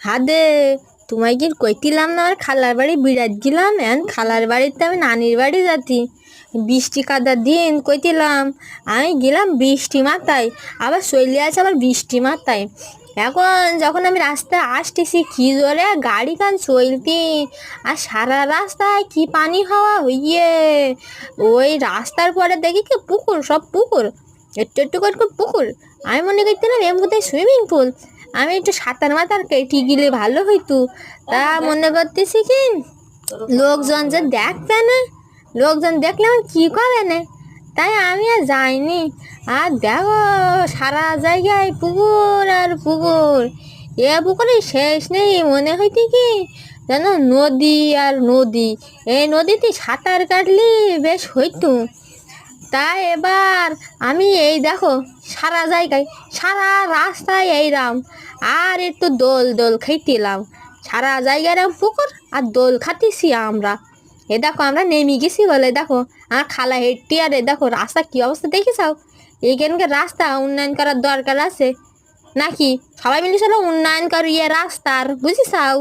হাদে তোমায় কি কইতিলাম না আমার খালার বাড়ি বিরাট গেলাম এখন খালার বাড়িতে আমি নানির বাড়ি যাচ্ছি বৃষ্টি কাদার দিন কইতিলাম আমি গেলাম বৃষ্টি মাথায় আবার চলে আছে আবার বৃষ্টি মাথায় এখন যখন আমি রাস্তায় আসতেছি কি জোরে গাড়ি কান চলতি আর সারা রাস্তায় কি পানি হাওয়া হইয়ে ওই রাস্তার পরে দেখি কি পুকুর সব পুকুর একটু একটু করে পুকুর আমি মনে করছিলাম এর মধ্যে সুইমিং পুল আমি একটু সাঁতার মাতার কেটে গেলে ভালো হইতো তা মনে করতেছি কি লোকজন যে দেখবে না লোকজন দেখলে আমার কী করে না তাই আমি আর যাইনি আর দেখো সারা জায়গায় পুকুর আর পুকুর এ পুকুরে শেষ নেই মনে হইতে কি যেন নদী আর নদী এই নদীতে সাঁতার কাটলে বেশ হইতো তাই এবার আমি এই দেখো সারা জায়গায় সারা রাস্তায় এইরাম আর একটু দোল দোল খাইতেলাম সারা জায়গায় এরম পুকুর আর দোল খাতিছি আমরা এ দেখো আমরা নেমে গেছি বলে দেখো আমার খালা হেঁটে আর এ দেখো রাস্তা কী অবস্থা দেখেছাও এইখানকার রাস্তা উন্নয়ন করার দরকার আছে নাকি সবাই মিলে চলো উন্নয়ন করিয়ে রাস্তার বুঝিসাও।